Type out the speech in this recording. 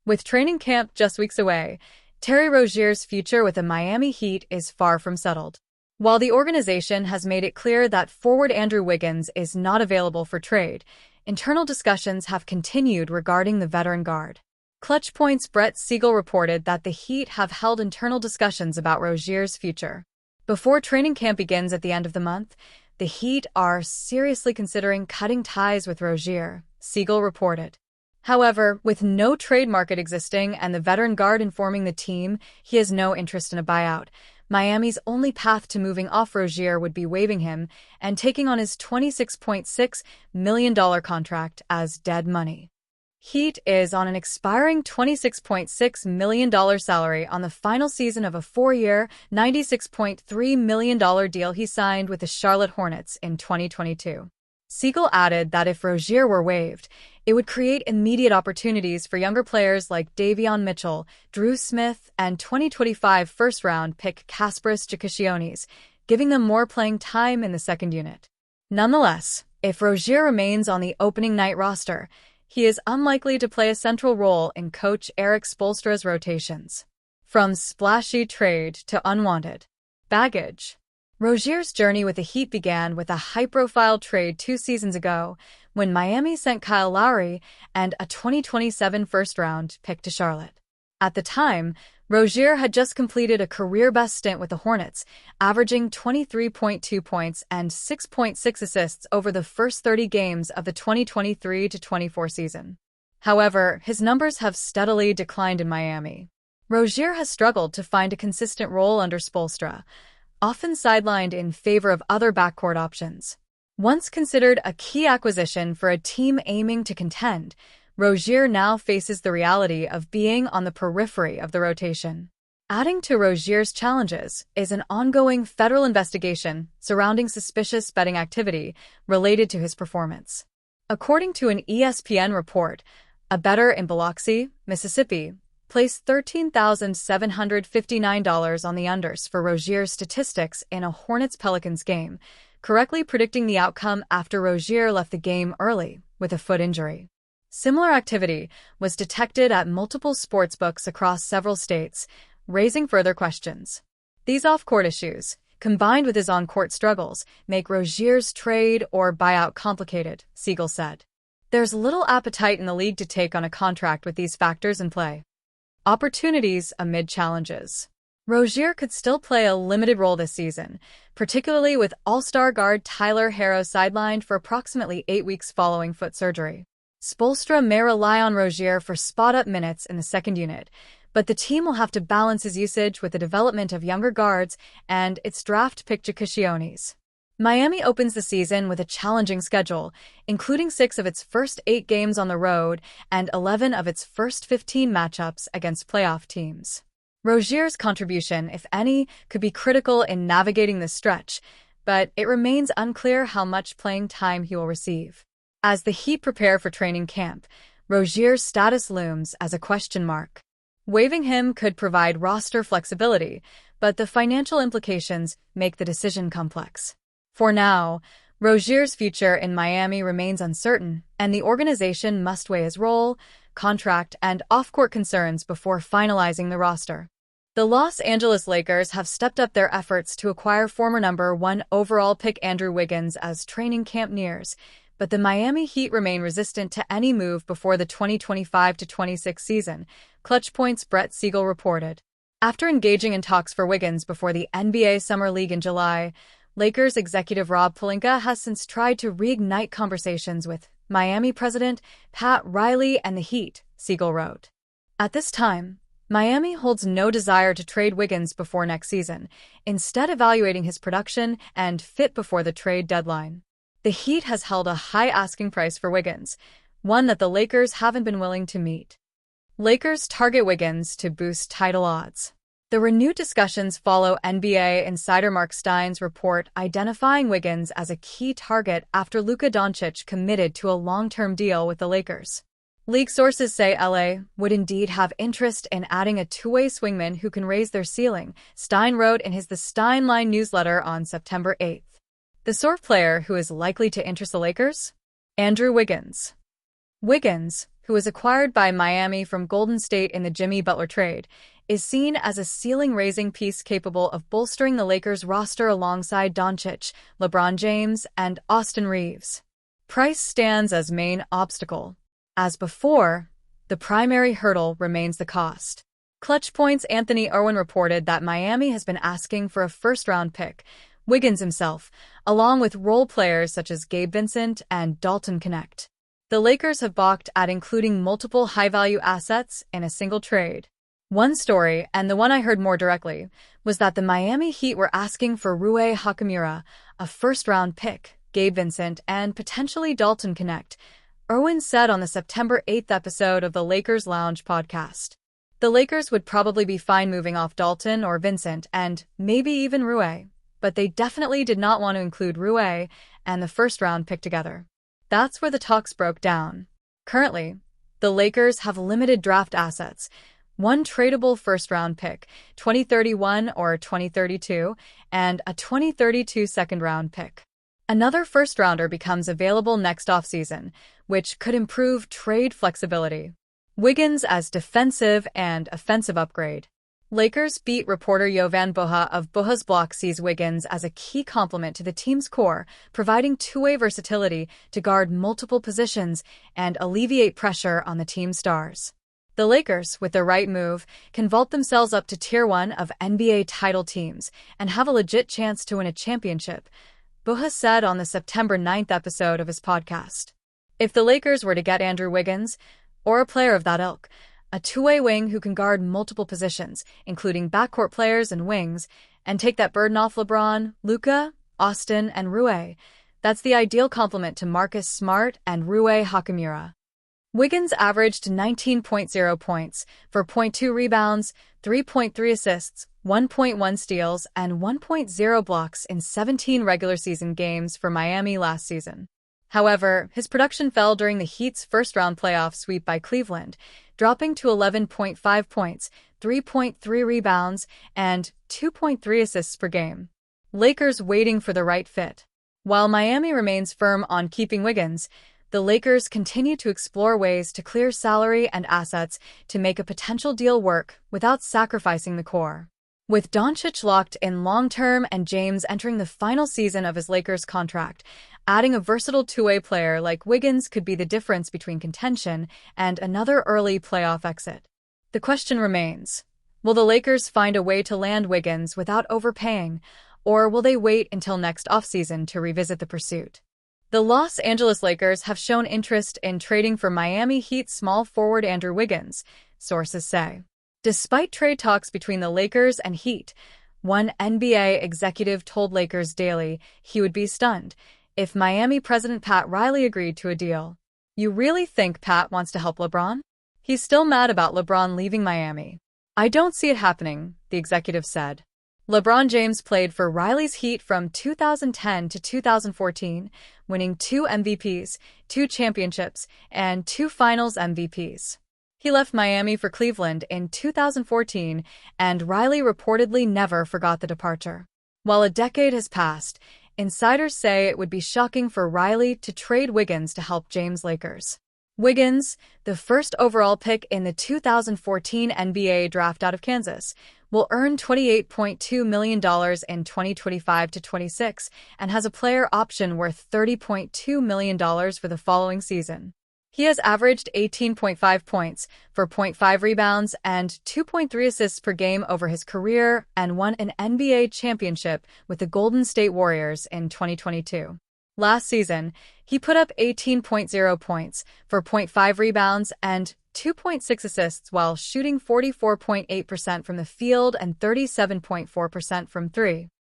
With training camp just weeks away, Terry Rozier's future with the Miami Heat is far from settled. While the organization has made it clear that forward Andrew Wiggins is not available for trade, internal discussions have continued regarding the veteran guard. Clutch Point's Brett Siegel reported that the Heat have held internal discussions about Rozier's future. Before training camp begins at the end of the month, the Heat are seriously considering cutting ties with Roier, Siegel reported. However, with no trade market existing and the veteran guard informing the team he has no interest in a buyout, Miami's only path to moving off Roier would be waiving him and taking on his $26.6 million contract as dead money. Heat is on an expiring $26.6 million salary on the final season of a 4-year, $96.3 million deal he signed with the Charlotte Hornets in 2022. Siegel added that if Roier were waived, it would create immediate opportunities for younger players like Davion Mitchell, Drew Smith, and 2025 first-round pick Kasparas Jakashionis, giving them more playing time in the second unit. Nonetheless, if Roier remains on the opening night roster, he is unlikely to play a central role in coach Erik Spoelstra's rotations. From splashy trade to unwanted baggage. Rozier's journey with the Heat began with a high-profile trade 2 seasons ago when Miami sent Kyle Lowry and a 2027 first-round pick to Charlotte. At the time, Roier had just completed a career-best stint with the Hornets, averaging 23.2 points and 6.6 assists over the first 30 games of the 2023-24 season. However, his numbers have steadily declined in Miami. Roier has struggled to find a consistent role under Spoelstra, often sidelined in favor of other backcourt options. Once considered a key acquisition for a team aiming to contend, Roier now faces the reality of being on the periphery of the rotation. Adding to Rozier's challenges is an ongoing federal investigation surrounding suspicious betting activity related to his performance. According to an ESPN report, a bettor in Biloxi, Mississippi, placed $13,759 on the unders for Rozier's statistics in a Hornets-Pelicans game, correctly predicting the outcome after Roier left the game early with a foot injury. Similar activity was detected at multiple sportsbooks across several states, raising further questions. These off-court issues, combined with his on-court struggles, make Rozier's trade or buyout complicated, Siegel said. There's little appetite in the league to take on a contract with these factors in play. Opportunities amid challenges. Roier could still play a limited role this season, particularly with all-star guard Tyler Herro sidelined for approximately 8 weeks following foot surgery. Spoelstra may rely on Roier for spot-up minutes in the second unit, but the team will have to balance his usage with the development of younger guards and its draft pick Jakashionis. Miami opens the season with a challenging schedule, including 6 of its first 8 games on the road and 11 of its first 15 matchups against playoff teams. Rozier's contribution, if any, could be critical in navigating this stretch, but it remains unclear how much playing time he will receive. As the Heat prepare for training camp, Rozier's status looms as a question mark. Waiving him could provide roster flexibility, but the financial implications make the decision complex. For now, Rozier's future in Miami remains uncertain, and the organization must weigh his role, contract, and off-court concerns before finalizing the roster. The Los Angeles Lakers have stepped up their efforts to acquire former number 1 overall pick Andrew Wiggins as training camp nears, but the Miami Heat remain resistant to any move before the 2025-26 season, Clutch Point's Brett Siegel reported. After engaging in talks for Wiggins before the NBA Summer League in July, Lakers executive Rob Pelinka has since tried to reignite conversations with Miami president Pat Riley and the Heat, Siegel wrote. At this time, Miami holds no desire to trade Wiggins before next season, instead evaluating his production and fit before the trade deadline. The Heat has held a high asking price for Wiggins, one that the Lakers haven't been willing to meet. Lakers target Wiggins to boost title odds. The renewed discussions follow NBA insider Mark Stein's report identifying Wiggins as a key target after Luka Doncic committed to a long-term deal with the Lakers. League sources say LA would indeed have interest in adding a two-way swingman who can raise their ceiling, Stein wrote in his The Stein Line newsletter on September 8th. The sort of player who is likely to interest the Lakers? Andrew Wiggins. Wiggins, who was acquired by Miami from Golden State in the Jimmy Butler trade, is seen as a ceiling-raising piece capable of bolstering the Lakers' roster alongside Doncic, LeBron James, and Austin Reeves. Price stands as main obstacle. As before, the primary hurdle remains the cost. Clutch Point's Anthony Irwin reported that Miami has been asking for a first-round pick, Wiggins himself, along with role players such as Gabe Vincent and Dalton Knecht. The Lakers have balked at including multiple high-value assets in a single trade. One story, and the one I heard more directly, was that the Miami Heat were asking for Rui Hachimura, a first-round pick, Gabe Vincent, and potentially Dalton Knecht, Irwin said on the September 8th episode of the Lakers Lounge podcast. The Lakers would probably be fine moving off Dalton or Vincent and maybe even Rui, but they definitely did not want to include Rui and the first-round pick together. That's where the talks broke down. Currently, the Lakers have limited draft assets, one tradable first-round pick, 2031 or 2032, and a 2032 second-round pick. Another first-rounder becomes available next offseason, which could improve trade flexibility. Wiggins as defensive and offensive upgrade. Lakers beat reporter Jovan Boha of Boha's Block sees Wiggins as a key complement to the team's core, providing two-way versatility to guard multiple positions and alleviate pressure on the team's stars. The Lakers, with the right move, can vault themselves up to Tier 1 of NBA title teams and have a legit chance to win a championship, Boha said on the September 9th episode of his podcast. If the Lakers were to get Andrew Wiggins, or a player of that ilk, a two-way wing who can guard multiple positions, including backcourt players and wings, and take that burden off LeBron, Luka, Austin, and Rui, that's the ideal complement to Marcus Smart and Rui Hachimura. Wiggins averaged 19.0 points, 4.2 rebounds, 3.3 assists, 1.1 steals, and 1.0 blocks in 17 regular season games for Miami last season. However, his production fell during the Heat's first-round playoff sweep by Cleveland, dropping to 11.5 points, 3.3 rebounds, and 2.3 assists per game. Lakers waiting for the right fit. While Miami remains firm on keeping Wiggins, the Lakers continue to explore ways to clear salary and assets to make a potential deal work without sacrificing the core. With Doncic locked in long-term and James entering the final season of his Lakers contract, adding a versatile two-way player like Wiggins could be the difference between contention and another early playoff exit. The question remains, will the Lakers find a way to land Wiggins without overpaying, or will they wait until next offseason to revisit the pursuit? The Los Angeles Lakers have shown interest in trading for Miami Heat small forward Andrew Wiggins, sources say. Despite trade talks between the Lakers and Heat, one NBA executive told Lakers Daily he would be stunned if Miami president Pat Riley agreed to a deal. You really think Pat wants to help LeBron? He's still mad about LeBron leaving Miami. I don't see it happening, the executive said. LeBron James played for Riley's Heat from 2010 to 2014, winning 2 MVPs, 2 championships, and 2 Finals MVPs. He left Miami for Cleveland in 2014, and Riley reportedly never forgot the departure. While a decade has passed, insiders say it would be shocking for Riley to trade Wiggins to help James' Lakers. Wiggins, the first overall pick in the 2014 NBA draft out of Kansas, will earn $28.2 million in 2025-26 and has a player option worth $30.2 million for the following season. He has averaged 18.5 points, 4.5 rebounds, and 2.3 assists per game over his career and won an NBA championship with the Golden State Warriors in 2022. Last season, he put up 18.0 points, 4.5 rebounds, and 2.6 assists while shooting 44.8% from the field and 37.4% from three.